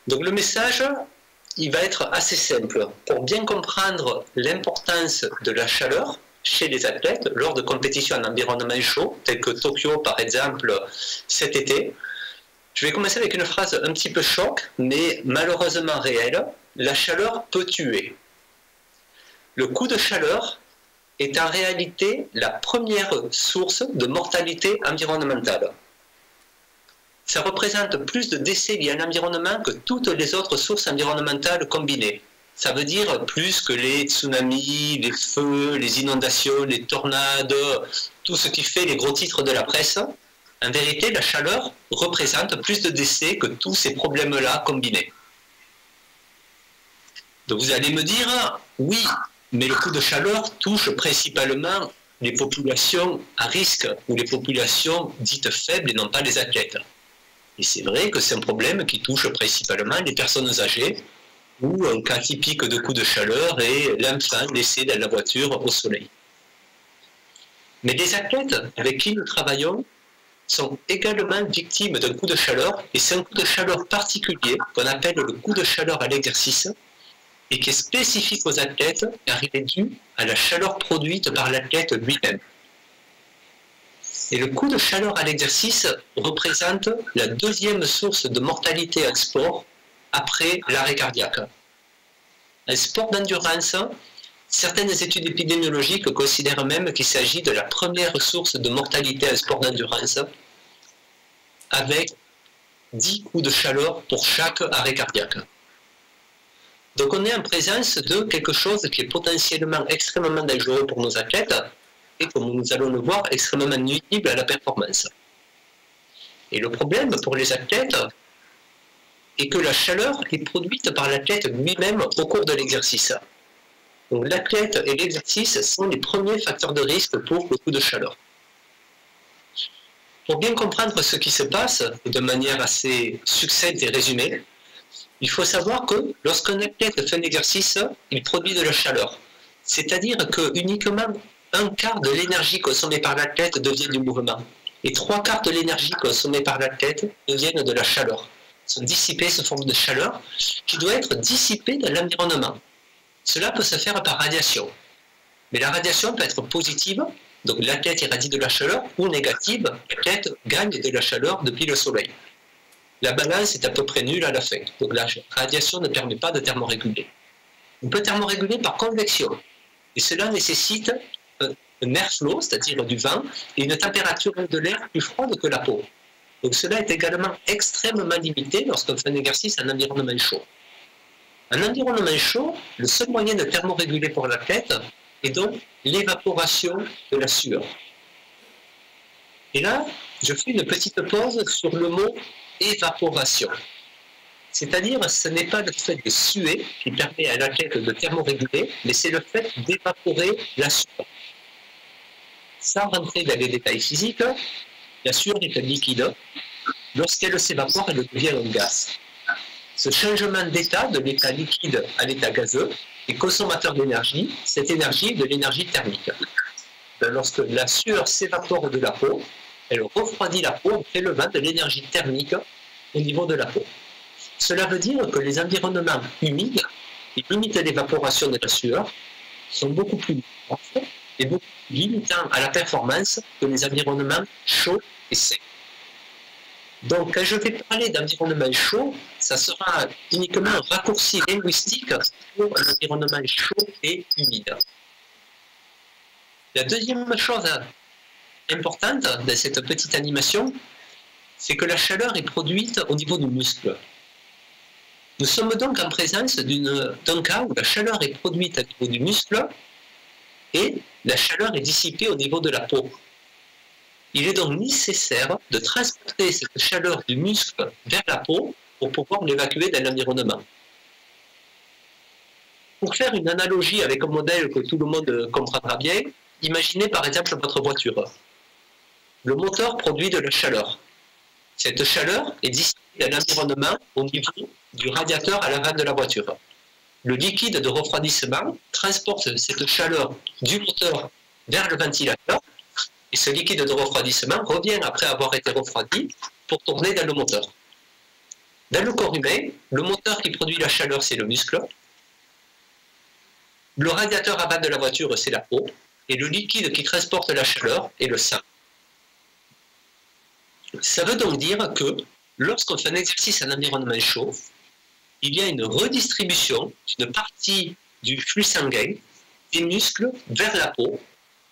Donc le message, il va être assez simple. Pour bien comprendre l'importance de la chaleur chez les athlètes lors de compétitions en environnement chaud, telles que Tokyo par exemple cet été, je vais commencer avec une phrase un petit peu choc, mais malheureusement réelle. La chaleur peut tuer. Le coup de chaleur est en réalité la première source de mortalité environnementale. Ça représente plus de décès liés à l'environnement que toutes les autres sources environnementales combinées. Ça veut dire plus que les tsunamis, les feux, les inondations, les tornades, tout ce qui fait les gros titres de la presse. En vérité, la chaleur représente plus de décès que tous ces problèmes-là combinés. Donc vous allez me dire, oui, mais le coup de chaleur touche principalement les populations à risque ou les populations dites faibles et non pas les athlètes. Et c'est vrai que c'est un problème qui touche principalement les personnes âgées, où un cas typique de coup de chaleur est l'enfant laissé dans la voiture au soleil. Mais les athlètes avec qui nous travaillons sont également victimes d'un coup de chaleur, et c'est un coup de chaleur particulier qu'on appelle le coup de chaleur à l'exercice, et qui est spécifique aux athlètes car il est dû à la chaleur produite par l'athlète lui-même. Et le coup de chaleur à l'exercice représente la deuxième source de mortalité en sport après l'arrêt cardiaque. En sport d'endurance, certaines études épidémiologiques considèrent même qu'il s'agit de la première source de mortalité en sport d'endurance, avec 10 coups de chaleur pour chaque arrêt cardiaque. Donc on est en présence de quelque chose qui est potentiellement extrêmement dangereux pour nos athlètes, et comme nous allons le voir, extrêmement nuisible à la performance. Et le problème pour les athlètes est que la chaleur est produite par l'athlète lui-même au cours de l'exercice. Donc l'athlète et l'exercice sont les premiers facteurs de risque pour le coup de chaleur. Pour bien comprendre ce qui se passe de manière assez succincte et résumée, il faut savoir que lorsqu'un athlète fait un exercice, il produit de la chaleur. C'est-à-dire que uniquement un quart de l'énergie consommée par l'athlète devient du mouvement. Et 3/4 de l'énergie consommée par l'athlète deviennent de la chaleur. Sont dissipées sous forme de chaleur qui doit être dissipée dans l'environnement. Cela peut se faire par radiation. Mais la radiation peut être positive, donc l'athlète irradie de la chaleur, ou négative, l'athlète gagne de la chaleur depuis le soleil. La balance est à peu près nulle à la fin. Donc la radiation ne permet pas de thermoréguler. On peut thermoréguler par convection. Et cela nécessite un airflow, c'est-à-dire du vent, et une température de l'air plus froide que la peau. Donc cela est également extrêmement limité lorsqu'on fait un exercice en environnement chaud. En environnement chaud, le seul moyen de thermoréguler pour l'athlète est donc l'évaporation de la sueur. Et là, je fais une petite pause sur le mot évaporation. C'est-à-dire, ce n'est pas le fait de suer qui permet à l'athlète de thermoréguler, mais c'est le fait d'évaporer la sueur. Sans rentrer dans les détails physiques, la sueur est un liquide. Lorsqu'elle s'évapore, elle devient un gaz. Ce changement d'état, de l'état liquide à l'état gazeux, est consommateur d'énergie. Cette énergie est de l'énergie thermique. Lorsque la sueur s'évapore de la peau, elle refroidit la peau en prélevant de l'énergie thermique au niveau de la peau. Cela veut dire que les environnements humides, qui limitent l'évaporation de la sueur, sont beaucoup plus forts et beaucoup plus limitants à la performance que les environnements chauds et secs. Donc, quand je vais parler d'environnement chaud, ça sera uniquement un raccourci linguistique pour l'environnement chaud et humide. La deuxième chose importante dans cette petite animation, c'est que la chaleur est produite au niveau du muscle. Nous sommes donc en présence d'un cas où la chaleur est produite au niveau du muscle et la chaleur est dissipée au niveau de la peau. Il est donc nécessaire de transporter cette chaleur du muscle vers la peau pour pouvoir l'évacuer dans l'environnement. Pour faire une analogie avec un modèle que tout le monde comprendra bien, imaginez par exemple votre voiture. Le moteur produit de la chaleur. Cette chaleur est dissipée dans l'environnement au niveau du radiateur à l'avant de la voiture. Le liquide de refroidissement transporte cette chaleur du moteur vers le ventilateur et ce liquide de refroidissement revient après avoir été refroidi pour tourner dans le moteur. Dans le corps humain, le moteur qui produit la chaleur, c'est le muscle. Le radiateur avant de la voiture, c'est la peau. Et le liquide qui transporte la chaleur est le sang. Ça veut donc dire que lorsqu'on fait un exercice en environnement chaud, il y a une redistribution d'une partie du flux sanguin des muscles vers la peau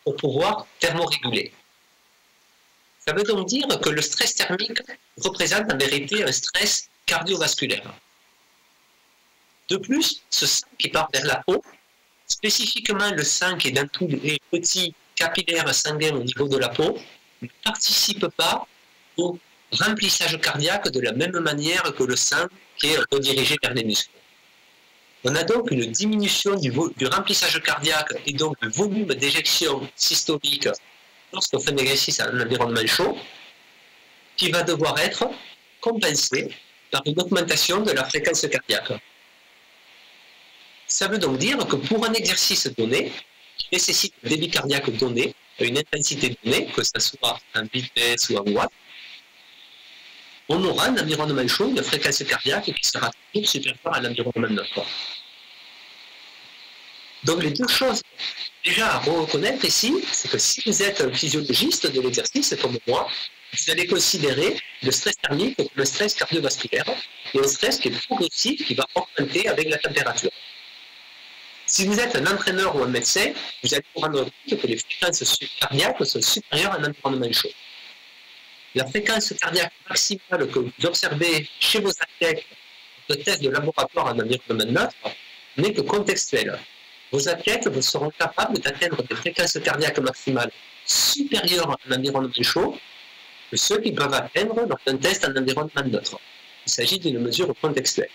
pour pouvoir thermoréguler. Ça veut donc dire que le stress thermique représente en vérité un stress cardiovasculaire. De plus, ce sang qui part vers la peau, spécifiquement le sang qui est dans tous les petits capillaires sanguins au niveau de la peau, ne participe pas au remplissage cardiaque de la même manière que le sang qui est redirigé vers les muscles. On a donc une diminution du remplissage cardiaque et donc du volume d'éjection systolique lorsqu'on fait un exercice en environnement chaud, qui va devoir être compensé par une augmentation de la fréquence cardiaque. Ça veut donc dire que pour un exercice donné, qui nécessite un débit cardiaque donné, une intensité donnée, que ce soit en vitesse ou en watts, on aura un environnement chaud, une fréquence cardiaque qui sera toujours supérieure à l'environnement neutre. Donc les deux choses déjà à reconnaître ici, c'est que si vous êtes un physiologiste de l'exercice comme moi, vous allez considérer le stress thermique comme le stress cardiovasculaire et un stress qui est progressif, qui va augmenter avec la température. Si vous êtes un entraîneur ou un médecin, vous allez vous rendre compte que les fréquences cardiaques sont supérieures à un environnement chaud. La fréquence cardiaque maximale que vous observez chez vos athlètes de tests de laboratoire en environnement neutre n'est que contextuelle. Vos athlètes seront capables d'atteindre des fréquences cardiaques maximales supérieures à un environnement chaud que ceux qui peuvent atteindre lors d'un test en environnement neutre. Il s'agit d'une mesure contextuelle.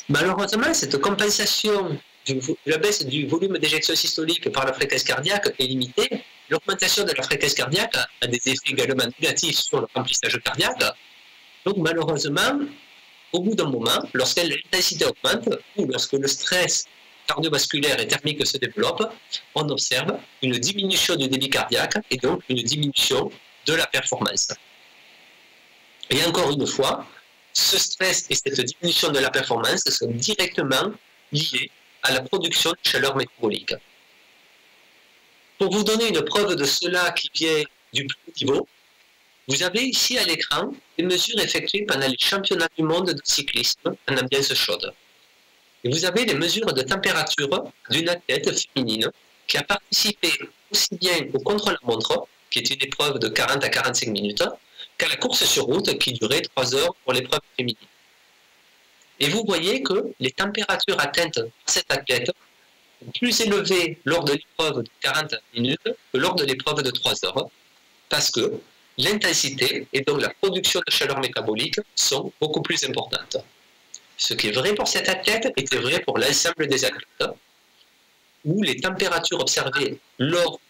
Malheureusement, cette compensation de la baisse du volume d'éjection systolique par la fréquence cardiaque est limitée. L'augmentation de la fréquence cardiaque a des effets également négatifs sur le remplissage cardiaque. Donc malheureusement, au bout d'un moment, lorsque l'intensité augmente ou lorsque le stress cardiovasculaire et thermique se développe, on observe une diminution du débit cardiaque et donc une diminution de la performance. Et encore une fois, ce stress et cette diminution de la performance sont directement liés à la production de chaleur métabolique. Pour vous donner une preuve de cela qui vient du plus haut niveau, vous avez ici à l'écran des mesures effectuées pendant les championnats du monde de cyclisme en ambiance chaude. Et vous avez les mesures de température d'une athlète féminine qui a participé aussi bien au contre-la-montre, qui est une épreuve de 40 à 45 minutes, qu'à la course sur route qui durait 3 heures pour l'épreuve féminine. Et vous voyez que les températures atteintes par cette athlète sont plus élevées lors de l'épreuve de 40 minutes que lors de l'épreuve de 3 heures, parce que l'intensité et donc la production de chaleur métabolique sont beaucoup plus importantes. Ce qui est vrai pour cette athlète était vrai pour l'ensemble des athlètes, où les températures observées lors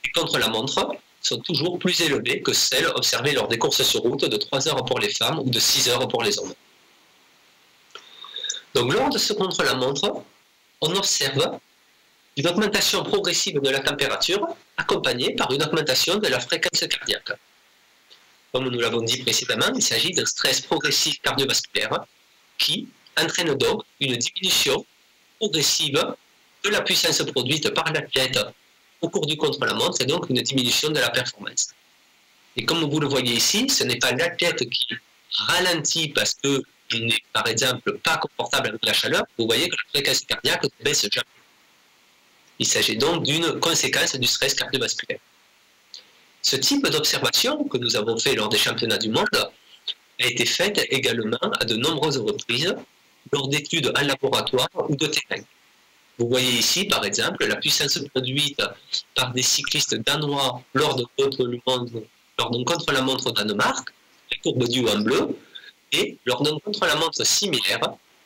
du contre-la-montre sont toujours plus élevées que celles observées lors des courses sur route de 3 heures pour les femmes ou de 6 heures pour les hommes. Donc lors de ce contre-la-montre, on observe une augmentation progressive de la température accompagnée par une augmentation de la fréquence cardiaque. Comme nous l'avons dit précédemment, il s'agit d'un stress progressif cardiovasculaire qui entraîne donc une diminution progressive de la puissance produite par l'athlète au cours du contre-la-montre et donc une diminution de la performance. Et comme vous le voyez ici, ce n'est pas l'athlète qui ralentit parce qu'il n'est par exemple pas confortable avec la chaleur, vous voyez que la fréquence cardiaque ne baisse jamais. Il s'agit donc d'une conséquence du stress cardiovasculaire. Ce type d'observation que nous avons fait lors des championnats du monde a été faite également à de nombreuses reprises lors d'études en laboratoire ou de terrain. Vous voyez ici, par exemple, la puissance produite par des cyclistes danois lors d'un contre-la-montre au Danemark, la courbe du haut en bleu, et lors d'un contre-la-montre similaire,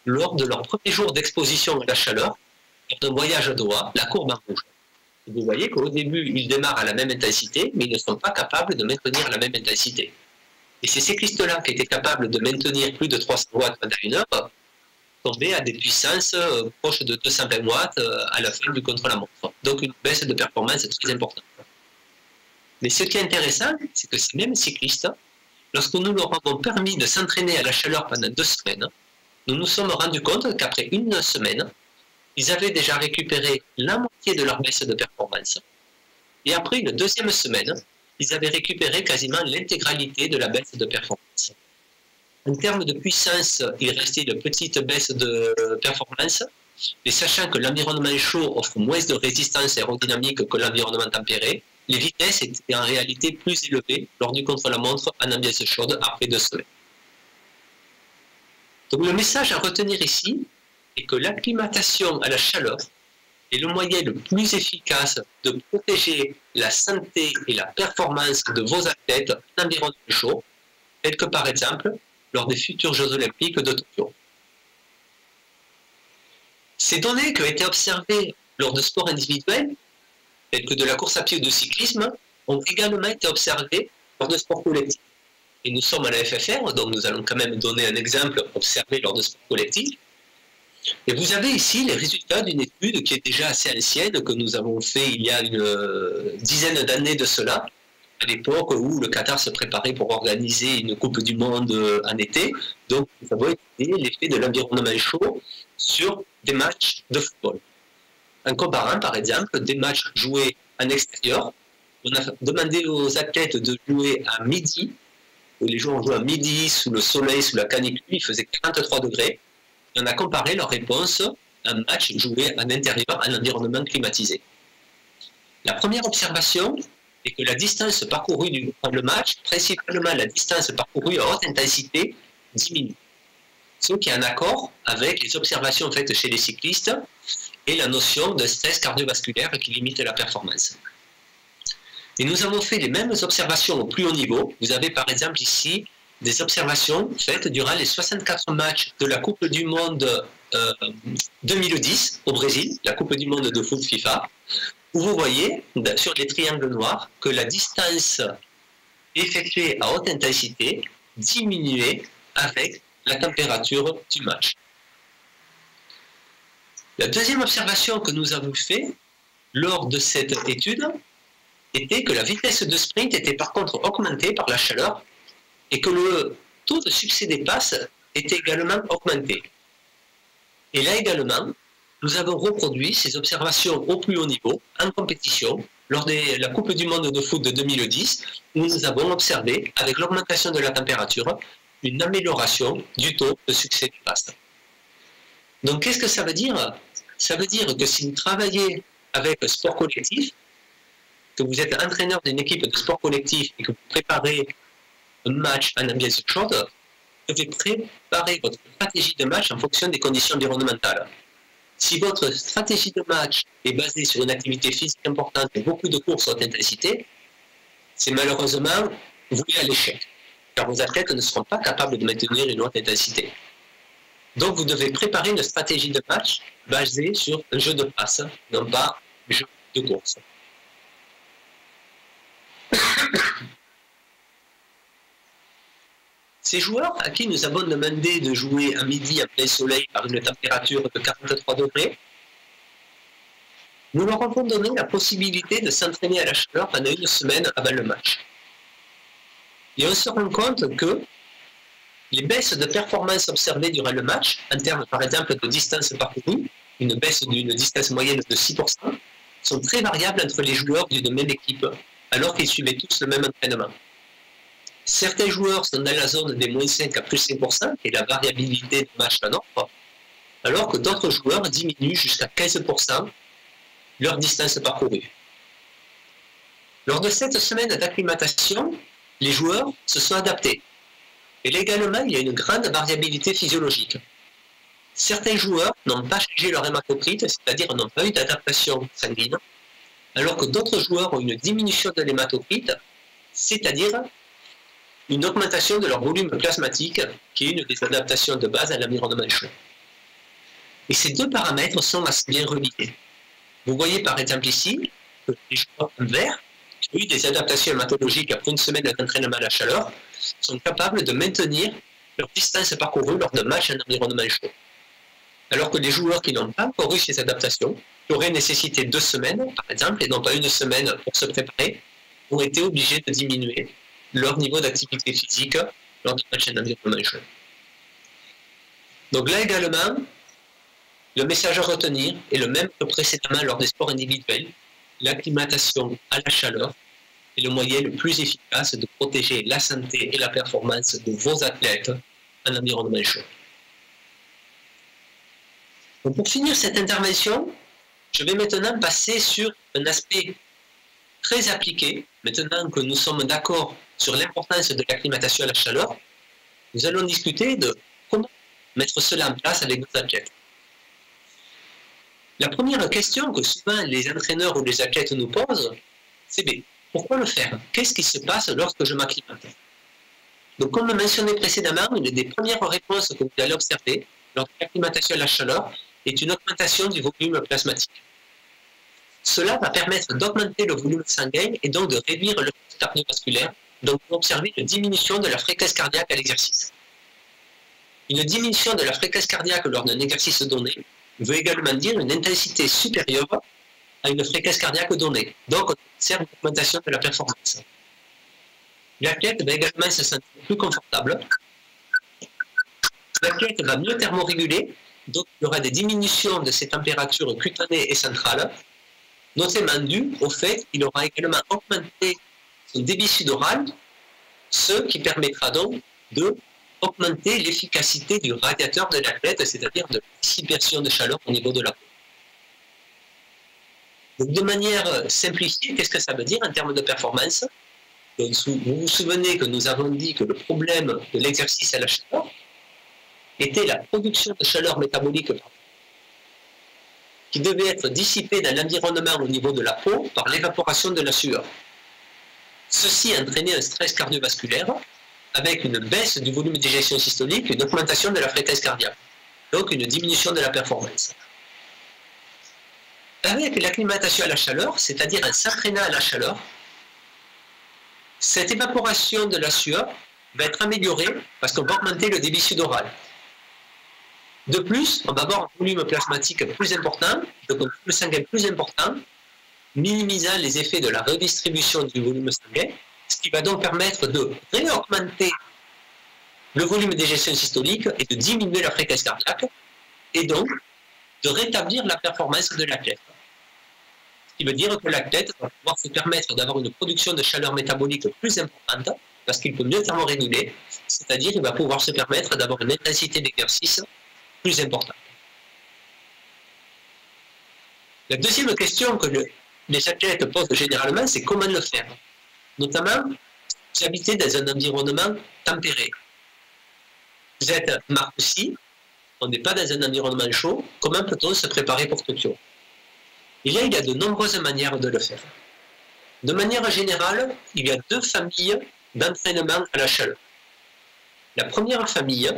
lors de leur premier jour d'exposition à la chaleur, lors d'un voyage à Doha, la courbe en rouge. Et vous voyez qu'au début, ils démarrent à la même intensité, mais ils ne sont pas capables de maintenir la même intensité. Et ces cyclistes-là, qui étaient capables de maintenir plus de 300 watts pendant une heure, tombaient à des puissances proches de 220 watts à la fin du contre-la-montre. Donc une baisse de performance très importante. Mais ce qui est intéressant, c'est que ces mêmes cyclistes lorsque nous leur avons permis de s'entraîner à la chaleur pendant 2 semaines, nous nous sommes rendus compte qu'après une semaine, ils avaient déjà récupéré la moitié de leur baisse de performance. Et après une deuxième semaine, ils avaient récupéré quasiment l'intégralité de la baisse de performance. En termes de puissance, il restait une petite baisse de performance, mais sachant que l'environnement chaud offre moins de résistance aérodynamique que l'environnement tempéré, les vitesses étaient en réalité plus élevées lors du contre-la-montre en ambiance chaude après 2 semaines. Donc le message à retenir ici est que l'acclimatation à la chaleur est le moyen le plus efficace de protéger la santé et la performance de vos athlètes en environnement chaud, tel que par exemple lors des futurs Jeux Olympiques de Tokyo. Ces données qui ont été observées lors de sports individuels, tels que de la course à pied ou du cyclisme, ont également été observées lors de sports collectifs. Et nous sommes à la FFR, donc nous allons quand même donner un exemple observé lors de sports collectifs. Et vous avez ici les résultats d'une étude qui est déjà assez ancienne, que nous avons fait il y a une dizaine d'années de cela, à l'époque où le Qatar se préparait pour organiser une Coupe du Monde en été. Donc, nous avons étudié l'effet de l'environnement chaud sur des matchs de football. En comparant, par exemple, des matchs joués en extérieur, on a demandé aux athlètes de jouer à midi, où les joueurs ont joué à midi, sous le soleil, sous la canicule, il faisait 43 degrés, et on a comparé leurs réponses à un match joué en intérieur, en environnement climatisé. La première observation est que la distance parcourue durant le match, principalement la distance parcourue à haute intensité, diminue. Ce qui est en accord avec les observations faites chez les cyclistes et la notion de stress cardiovasculaire qui limite la performance. Et nous avons fait les mêmes observations au plus haut niveau. Vous avez par exemple ici des observations faites durant les 64 matchs de la Coupe du Monde 2010 au Brésil, la Coupe du Monde de foot FIFA, où vous voyez sur les triangles noirs que la distance effectuée à haute intensité diminuait avec la température du match. La deuxième observation que nous avons faite lors de cette étude était que la vitesse de sprint était par contre augmentée par la chaleur et que le taux de succès des passes était également augmenté. Et là également, nous avons reproduit ces observations au plus haut niveau, en compétition, lors de la Coupe du Monde de foot de 2010, où nous avons observé, avec l'augmentation de la température, une amélioration du taux de succès des passes. Donc qu'est-ce que ça veut dire? Ça veut dire que si vous travaillez avec un sport collectif, que vous êtes entraîneur d'une équipe de sport collectif et que vous préparez un match en ambiance chaude, vous devez préparer votre stratégie de match en fonction des conditions environnementales. Si votre stratégie de match est basée sur une activité physique importante et beaucoup de courses à haute intensité, c'est malheureusement voué à l'échec, car vos athlètes ne seront pas capables de maintenir une haute intensité. Donc vous devez préparer une stratégie de match basée sur un jeu de passe, non pas un jeu de course. Ces joueurs à qui nous avons demandé de jouer à midi en plein soleil par une température de 43 degrés, nous leur avons donné la possibilité de s'entraîner à la chaleur pendant une semaine avant le match. Et on se rend compte que les baisses de performance observées durant le match, en termes par exemple de distance parcourue, une baisse d'une distance moyenne de 6%, sont très variables entre les joueurs d'une même équipe, alors qu'ils suivaient tous le même entraînement. Certains joueurs sont dans la zone des moins 5 à plus 5%, qui est la variabilité du match en offre, alors que d'autres joueurs diminuent jusqu'à 15% leur distance parcourue. Lors de cette semaine d'acclimatation, les joueurs se sont adaptés. Et légalement, il y a une grande variabilité physiologique. Certains joueurs n'ont pas changé leur hématocrite, c'est-à-dire n'ont pas eu d'adaptation sanguine, alors que d'autres joueurs ont une diminution de l'hématocrite, c'est-à-dire une augmentation de leur volume plasmatique, qui est une des adaptations de base à l'environnement chaud. Et ces deux paramètres sont assez bien reliés. Vous voyez par exemple ici que les joueurs en vert, qui ont eu des adaptations hématologiques après une semaine d'entraînement à la chaleur, sont capables de maintenir leur distance parcourue lors d'un match en environnement chaud. Alors que les joueurs qui n'ont pas encore eu ces adaptations, qui auraient nécessité 2 semaines, par exemple, et non pas une semaine pour se préparer, ont été obligés de diminuer leur niveau d'activité physique lors de match en environnement chaud. Donc là également, le message à retenir est le même que précédemment lors des sports individuels. L'acclimatation à la chaleur est le moyen le plus efficace de protéger la santé et la performance de vos athlètes en environnement chaud. Donc pour finir cette intervention, je vais maintenant passer sur un aspect très appliqué. Maintenant que nous sommes d'accord sur l'importance de l'acclimatation à la chaleur, nous allons discuter de comment mettre cela en place avec nos athlètes. La première question que souvent les entraîneurs ou les athlètes nous posent, c'est pourquoi le faire? Qu'est-ce qui se passe lorsque je m'acclimate? Donc, comme mentionné précédemment, une des premières réponses que vous allez observer lors de l'acclimatation à la chaleur est une augmentation du volume plasmatique. Cela va permettre d'augmenter le volume sanguin et donc de réduire le risque cardiovasculaire, donc d'observer une diminution de la fréquence cardiaque à l'exercice. Une diminution de la fréquence cardiaque lors d'un exercice donné veut également dire une intensité supérieure à une fréquence cardiaque donnée. Donc, on observe une augmentation de la performance. L'athlète va également se sentir plus confortable. L'athlète va mieux thermoréguler, donc il y aura des diminutions de ses températures cutanées et centrales, notamment dû au fait qu'il aura également augmenté son débit sudoral, ce qui permettra donc de augmenter l'efficacité du radiateur de l'athlète, c'est-à-dire de la dissipation de chaleur au niveau de la peau. Donc, de manière simplifiée, qu'est-ce que ça veut dire en termes de performance? Donc, vous vous souvenez que nous avons dit que le problème de l'exercice à la chaleur était la production de chaleur métabolique qui devait être dissipée dans l'environnement au niveau de la peau par l'évaporation de la sueur. Ceci entraînait un stress cardiovasculaire avec une baisse du volume d'éjection systolique, une augmentation de la fréquence cardiaque, donc une diminution de la performance. Avec l'acclimatation à la chaleur, c'est-à-dire en s'entraînant à la chaleur, cette évaporation de la sueur va être améliorée parce qu'on va augmenter le débit sudoral. De plus, on va avoir un volume plasmatique plus important, donc un volume sanguin plus important, minimisant les effets de la redistribution du volume sanguin, ce qui va donc permettre de réaugmenter le volume d'éjection systolique et de diminuer la fréquence cardiaque, et donc de rétablir la performance de l'athlète. Ce qui veut dire que l'athlète va pouvoir se permettre d'avoir une production de chaleur métabolique plus importante, parce qu'il peut mieux thermoréguler, c'est-à-dire qu'il va pouvoir se permettre d'avoir une intensité d'exercice plus importante. La deuxième question que les athlètes posent généralement, c'est comment le faire. Notamment, vous habitez dans un environnement tempéré. Vous êtes à Marcoussis, on n'est pas dans un environnement chaud, comment peut-on se préparer pour Tokyo? Et là, il y a de nombreuses manières de le faire. De manière générale, il y a deux familles d'entraînement à la chaleur. La première famille,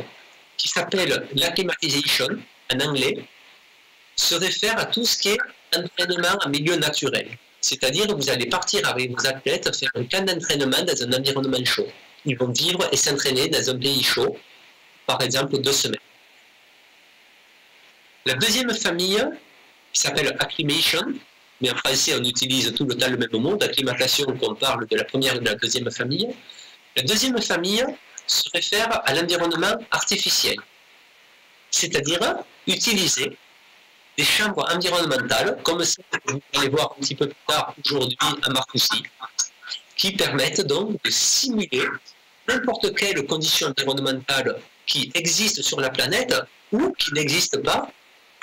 qui s'appelle l'acclimatisation en anglais, se réfère à tout ce qui est entraînement en milieu naturel. C'est-à-dire que vous allez partir avec vos athlètes faire un camp d'entraînement dans un environnement chaud. Ils vont vivre et s'entraîner dans un pays chaud, par exemple 2 semaines. La deuxième famille, qui s'appelle acclimation, mais en français on utilise tout le temps le même mot, d'acclimatation qu'on parle de la première et de la deuxième famille. La deuxième famille se réfère à l'environnement artificiel, c'est-à-dire utiliser des chambres environnementales, comme celles que vous allez voir un petit peu plus tard aujourd'hui à Marcoussis, qui permettent donc de simuler n'importe quelle condition environnementale qui existe sur la planète ou qui n'existe pas,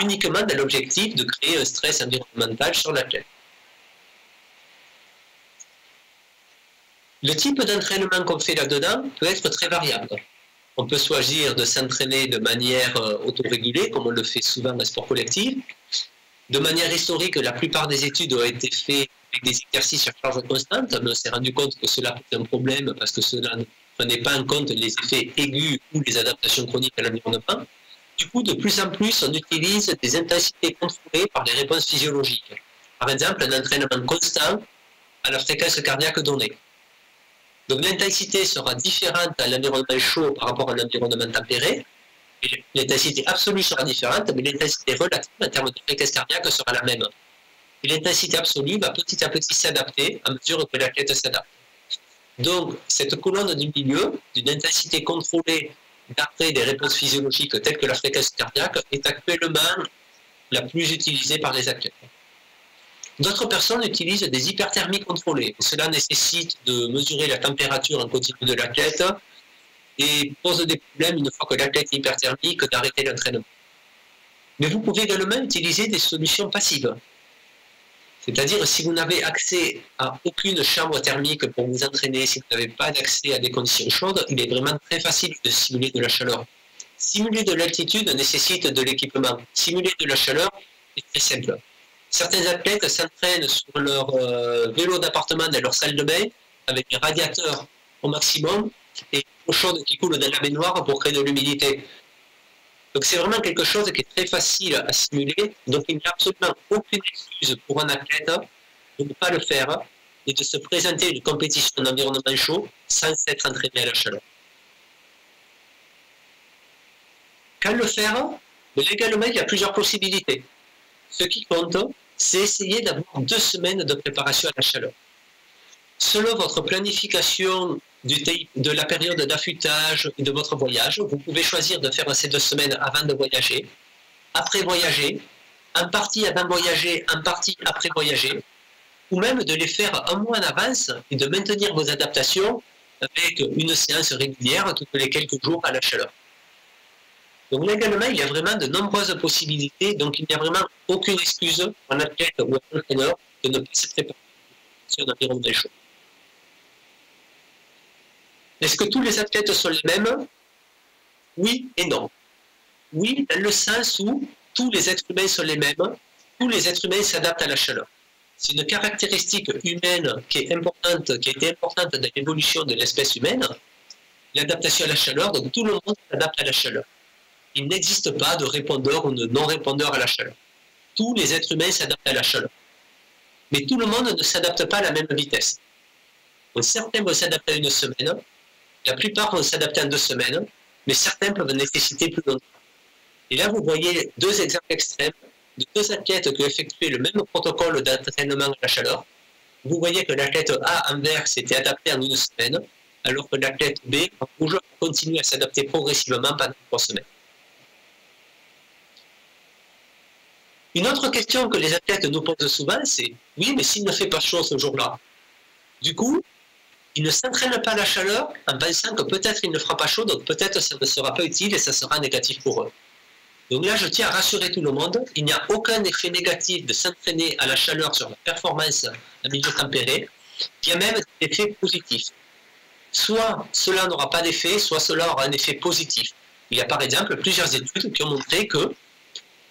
uniquement dans l'objectif de créer un stress environnemental sur l'athlète. Le type d'entraînement qu'on fait là-dedans peut être très variable. On peut choisir de s'entraîner de manière autorégulée, comme on le fait souvent en sport collectif. De manière historique, la plupart des études ont été faites avec des exercices à charge constante, mais on s'est rendu compte que cela posait un problème parce que cela ne prenait pas en compte les effets aigus ou les adaptations chroniques à l'environnement. Du coup, de plus en plus, on utilise des intensités contrôlées par les réponses physiologiques. Par exemple, un entraînement constant à la fréquence cardiaque donnée. Donc l'intensité sera différente à l'environnement chaud par rapport à l'environnement tempéré. L'intensité absolue sera différente, mais l'intensité relative en termes de fréquence cardiaque sera la même. Et l'intensité absolue va petit à petit s'adapter à mesure que l'athlète s'adapte. Donc, cette colonne du milieu, d'une intensité contrôlée d'après des réponses physiologiques telles que la fréquence cardiaque, est actuellement la plus utilisée par les athlètes. D'autres personnes utilisent des hyperthermies contrôlées. Cela nécessite de mesurer la température en continu de l'athlète et pose des problèmes une fois que l'athlète est hyperthermique d'arrêter l'entraînement. Mais vous pouvez également utiliser des solutions passives. C'est-à-dire, si vous n'avez accès à aucune chambre thermique pour vous entraîner, si vous n'avez pas d'accès à des conditions chaudes, il est vraiment très facile de simuler de la chaleur. Simuler de l'altitude nécessite de l'équipement. Simuler de la chaleur est très simple. Certains athlètes s'entraînent sur leur vélo d'appartement dans leur salle de bain avec un radiateur au maximum et l'eau chaude qui coule dans la baignoire pour créer de l'humidité. Donc c'est vraiment quelque chose qui est très facile à simuler. Donc il n'y a absolument aucune excuse pour un athlète de ne pas le faire et de se présenter à une compétition en environnement chaud sans s'être entraîné à la chaleur. Quand le faire, mais légalement il y a plusieurs possibilités. Ce qui compte, c'est essayer d'avoir 2 semaines de préparation à la chaleur. Selon votre planification de la période d'affûtage et de votre voyage, vous pouvez choisir de faire ces 2 semaines avant de voyager, après voyager, en partie avant voyager, en partie après voyager, ou même de les faire un mois en avance et de maintenir vos adaptations avec une séance régulière toutes les quelques jours à la chaleur. Donc légalement, il y a vraiment de nombreuses possibilités, donc il n'y a vraiment aucune excuse pour un athlète ou un entraîneur de ne pas se préparer sur un environnement chaud. Est-ce que tous les athlètes sont les mêmes? Oui et non. Oui, dans le sens où tous les êtres humains sont les mêmes, tous les êtres humains s'adaptent à la chaleur. C'est une caractéristique humaine qui est importante, qui a été importante dans l'évolution de l'espèce humaine, l'adaptation à la chaleur, donc tout le monde s'adapte à la chaleur. Il n'existe pas de répondeur ou de non-répondeur à la chaleur. Tous les êtres humains s'adaptent à la chaleur. Mais tout le monde ne s'adapte pas à la même vitesse. Donc, certains vont s'adapter à 1 semaine, la plupart vont s'adapter en 2 semaines, mais certains peuvent nécessiter plus longtemps. Et là, vous voyez 2 exemples extrêmes de 2 athlètes qui ont effectué le même protocole d'entraînement à la chaleur. Vous voyez que l'athlète A en vert s'était adapté en 1 semaine, alors que l'athlète B en rouge continue à s'adapter progressivement pendant 3 semaines. Une autre question que les athlètes nous posent souvent, c'est « Oui, mais s'il ne fait pas chaud ce jour-là ?» Du coup, ils ne s'entraînent pas à la chaleur en pensant que peut-être il ne fera pas chaud, donc peut-être ça ne sera pas utile et ça sera négatif pour eux. Donc là, je tiens à rassurer tout le monde, il n'y a aucun effet négatif de s'entraîner à la chaleur sur la performance en milieu tempéré, il y a même des effets positifs. Soit cela n'aura pas d'effet, soit cela aura un effet positif. Il y a par exemple plusieurs études qui ont montré que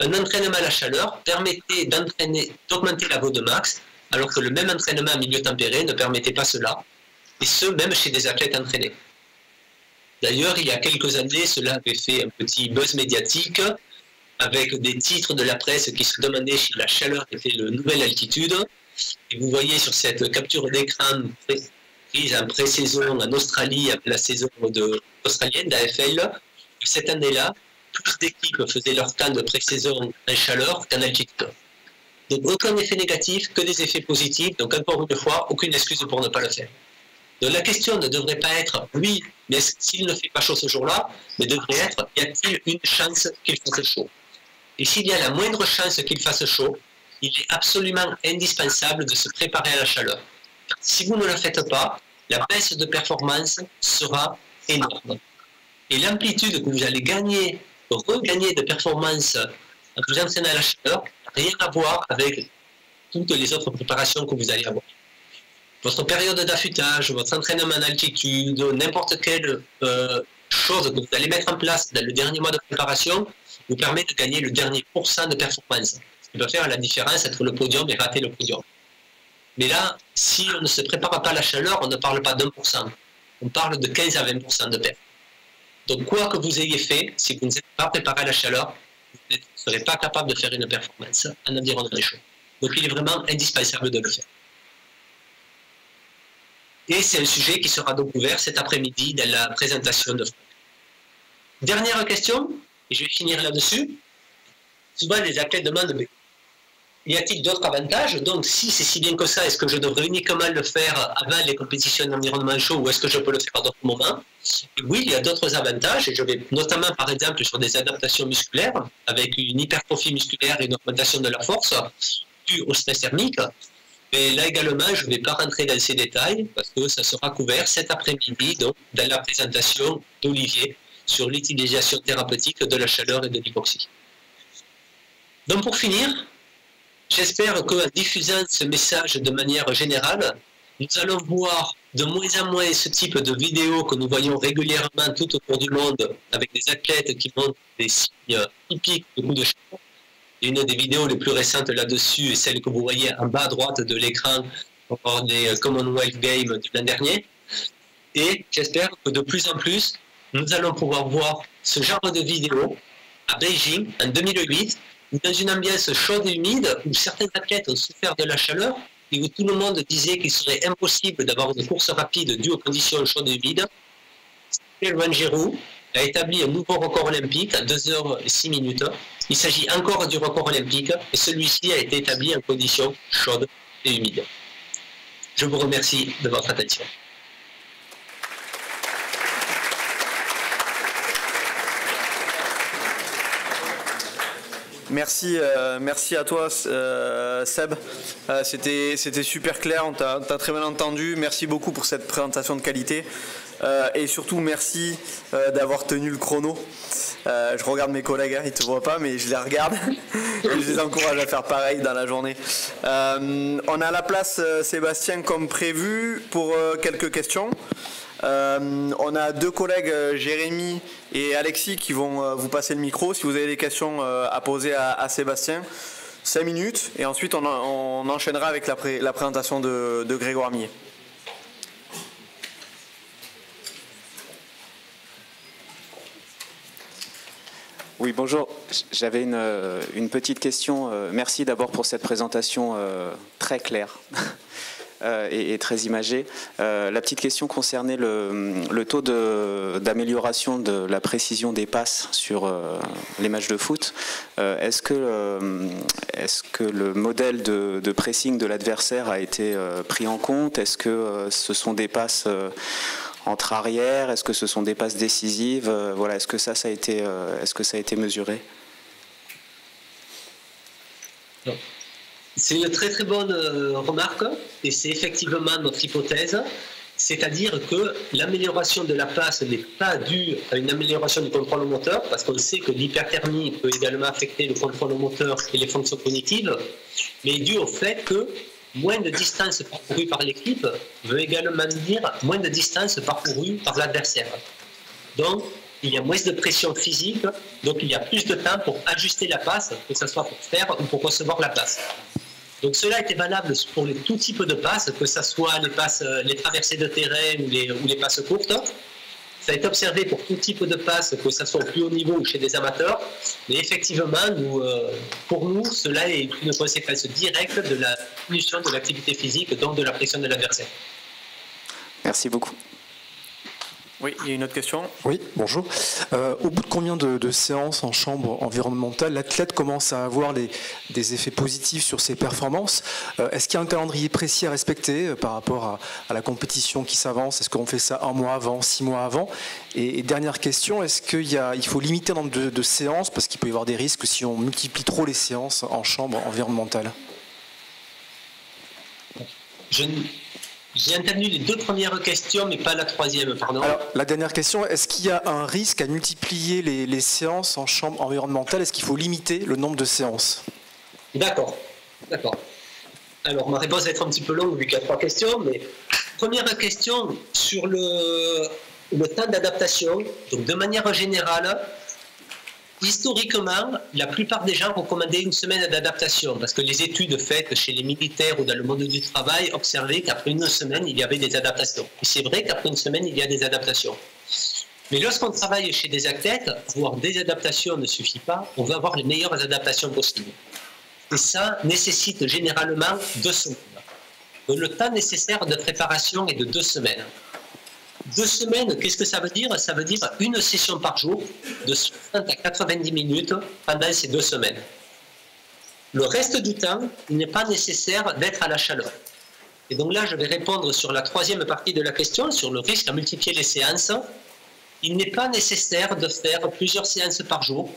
un entraînement à la chaleur permettait d'augmenter la VO2 max, alors que le même entraînement en milieu tempéré ne permettait pas cela, et ce, même chez des athlètes entraînés. D'ailleurs, il y a quelques années, cela avait fait un petit buzz médiatique, avec des titres de la presse qui se demandaient si la chaleur était la nouvelle altitude. Et vous voyez sur cette capture d'écran prise en pré-saison en Australie, la saison australienne d'AFL, cette année-là, plus d'équipes faisaient leur temps de pré-saison en chaleur qu'en altitude. Donc aucun effet négatif, que des effets positifs. Donc encore une fois, aucune excuse pour ne pas le faire. Donc la question ne devrait pas être oui, mais s'il ne fait pas chaud ce jour-là, mais devrait être y a-t-il une chance qu'il fasse chaud? Et s'il y a la moindre chance qu'il fasse chaud, il est absolument indispensable de se préparer à la chaleur. Si vous ne le faites pas, la baisse de performance sera énorme. Et l'amplitude que vous allez gagner, regagner de performance en vous entraînant à la chaleur, n'a rien à voir avec toutes les autres préparations que vous allez avoir. Votre période d'affûtage, votre entraînement en altitude, n'importe quelle chose que vous allez mettre en place dans le dernier mois de préparation vous permet de gagner le dernier pourcent de performance. Ce qui va faire la différence entre le podium et rater le podium. Mais là, si on ne se prépare pas à la chaleur, on ne parle pas d'1%. On parle de 15 à 20% de perte. Donc quoi que vous ayez fait, si vous ne êtes pas préparé à la chaleur, vous ne serez pas capable de faire une performance en environnement chaud. Donc il est vraiment indispensable de le faire. Et c'est un sujet qui sera donc ouvert cet après-midi dans la présentation de Franck. Dernière question, et je vais finir là-dessus. Souvent les athlètes demandent, mais y a-t-il d'autres avantages? Donc, si c'est si bien que ça, est-ce que je devrais uniquement le faire avant les compétitions d'environnement chaud ou est-ce que je peux le faire à d'autres moments? Et oui, il y a d'autres avantages. Et je vais notamment, par exemple, sur des adaptations musculaires, avec une hypertrophie musculaire et une augmentation de la force due au stress thermique. Mais là également, je ne vais pas rentrer dans ces détails parce que ça sera couvert cet après-midi donc, dans la présentation d'Olivier sur l'utilisation thérapeutique de la chaleur et de l'hypoxie. Donc pour finir, j'espère qu'en diffusant ce message de manière générale, nous allons voir de moins en moins ce type de vidéos que nous voyons régulièrement tout autour du monde avec des athlètes qui montrent des signes typiques de coups de chaleur. Une des vidéos les plus récentes là-dessus est celle que vous voyez en bas à droite de l'écran lors des Commonwealth Games de l'an dernier. Et j'espère que de plus en plus, nous allons pouvoir voir ce genre de vidéos à Beijing en 2008, dans une ambiance chaude et humide, où certains athlètes ont souffert de la chaleur et où tout le monde disait qu'il serait impossible d'avoir une course rapide due aux conditions chaudes et humides. Wanjiru a établi un nouveau record olympique à 2h06. Il s'agit encore du record olympique et celui-ci a été établi en conditions chaudes et humides. Je vous remercie de votre attention. Merci à toi Seb, c'était super clair, on t'a très bien entendu, merci beaucoup pour cette présentation de qualité et surtout merci d'avoir tenu le chrono. Je regarde mes collègues, hein, ils ne te voient pas mais je les regarde et je les encourage à faire pareil dans la journée. On a à la place Sébastien comme prévu pour quelques questions. On a deux collègues, Jérémy et Alexis, qui vont vous passer le micro. Si vous avez des questions à poser à Sébastien, 5 minutes et ensuite on enchaînera avec la présentation de Grégoire Millet. Oui, bonjour. J'avais une petite question. Merci d'abord pour cette présentation très claire. Et très imagée. La petite question concernait le taux d'amélioration de la précision des passes sur les matchs de foot. Est-ce que le modèle de pressing de l'adversaire a été pris en compte? Est-ce que ce sont des passes entre arrière? Est-ce que ce sont des passes décisives? Voilà, est-ce que ça a été mesuré? Non. C'est une très très bonne remarque et c'est effectivement notre hypothèse, c'est-à-dire que l'amélioration de la passe n'est pas due à une amélioration du contrôle moteur, parce qu'on sait que l'hyperthermie peut également affecter le contrôle moteur et les fonctions cognitives, mais est due au fait que moins de distance parcourue par l'équipe veut également dire moins de distance parcourue par l'adversaire. Donc, il y a moins de pression physique, donc il y a plus de temps pour ajuster la passe, que ce soit pour faire ou pour recevoir la passe. Donc cela était valable pour tout type de passes, que ce soit les traversées de terrain ou les passes courtes. Ça a été observé pour tout type de passes, que ce soit au plus haut niveau ou chez des amateurs. Mais effectivement, pour nous, cela est une conséquence directe de la diminution de l'activité physique, donc de la pression de l'adversaire. Merci beaucoup. Oui, il y a une autre question. Oui, bonjour. Au bout de combien de séances en chambre environnementale, l'athlète commence à avoir des effets positifs sur ses performances? Est-ce qu'il y a un calendrier précis à respecter par rapport à la compétition qui s'avance? Est-ce qu'on fait ça 1 mois avant, 6 mois avant? Et dernière question, est-ce qu'il faut limiter le nombre de séances parce qu'il peut y avoir des risques si on multiplie trop les séances en chambre environnementale? J'ai entendu les 2 premières questions, mais pas la 3e, pardon. Alors, la dernière question, est-ce qu'il y a un risque à multiplier les séances en chambre environnementale? Est-ce qu'il faut limiter le nombre de séances? D'accord. Alors, ma réponse va être un petit peu longue, vu qu'il y a 3 questions, mais première question sur le temps d'adaptation. Donc, de manière générale, historiquement, la plupart des gens recommandaient 1 semaine d'adaptation parce que les études faites chez les militaires ou dans le monde du travail observaient qu'après 1 semaine, il y avait des adaptations. Et c'est vrai qu'après 1 semaine, il y a des adaptations. Mais lorsqu'on travaille chez des athlètes, avoir des adaptations ne suffit pas, on veut avoir les meilleures adaptations possibles. Et ça nécessite généralement 2 semaines. Donc le temps nécessaire de préparation est de 2 semaines. 2 semaines, qu'est-ce que ça veut dire? Ça veut dire 1 session par jour, de 60 à 90 minutes pendant ces 2 semaines. Le reste du temps, il n'est pas nécessaire d'être à la chaleur. Et donc là, je vais répondre sur la troisième partie de la question, sur le risque à multiplier les séances. Il n'est pas nécessaire de faire plusieurs séances par jour.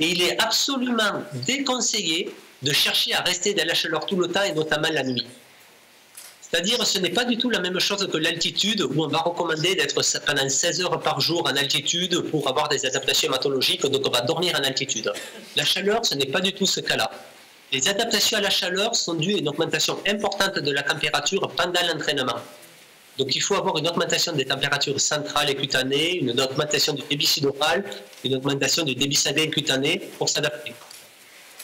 Et il est absolument déconseillé de chercher à rester dans la chaleur tout le temps, et notamment la nuit. C'est-à-dire, ce n'est pas du tout la même chose que l'altitude, où on va recommander d'être pendant 16 heures par jour en altitude pour avoir des adaptations hématologiques, donc on va dormir en altitude. La chaleur, ce n'est pas du tout ce cas-là. Les adaptations à la chaleur sont dues à une augmentation importante de la température pendant l'entraînement. Donc il faut avoir une augmentation des températures centrales et cutanées, une augmentation du débit sudoral, une augmentation du débit sanguin cutané pour s'adapter.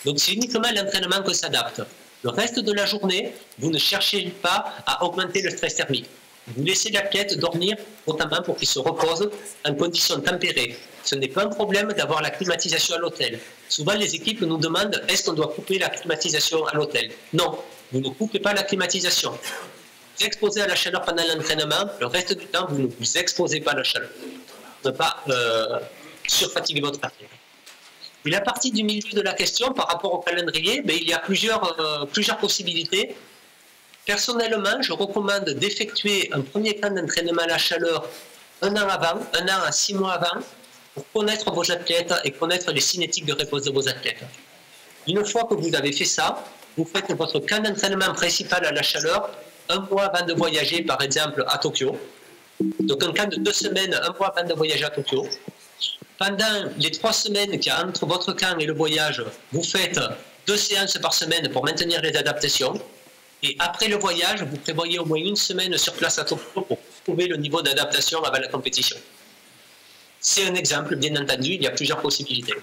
Donc c'est uniquement l'entraînement que s'adapte. Le reste de la journée, vous ne cherchez pas à augmenter le stress thermique. Vous laissez l'athlète dormir, notamment pour qu'il se repose en conditions tempérées. Ce n'est pas un problème d'avoir la climatisation à l'hôtel. Souvent, les équipes nous demandent est-ce qu'on doit couper la climatisation à l'hôtel? Non, vous ne coupez pas la climatisation. Vous exposez à la chaleur pendant l'entraînement, le reste du temps, vous ne vous exposez pas à la chaleur. Ne pas surfatiguer votre athlète. Et la partie du milieu de la question, par rapport au calendrier, il y a plusieurs possibilités. Personnellement, je recommande d'effectuer un premier temps d'entraînement à la chaleur 1 an avant, 1 an à 6 mois avant, pour connaître vos athlètes et connaître les cinétiques de réponse de vos athlètes. Une fois que vous avez fait ça, vous faites votre camp d'entraînement principal à la chaleur 1 mois avant de voyager, par exemple, à Tokyo. Donc un camp de 2 semaines, 1 mois avant de voyager à Tokyo. Pendant les 3 semaines qu'il y a entre votre camp et le voyage, vous faites 2 séances par semaine pour maintenir les adaptations. Et après le voyage, vous prévoyez au moins 1 semaine sur place à Tokyo pour trouver le niveau d'adaptation avant la compétition. C'est un exemple, bien entendu, il y a plusieurs possibilités.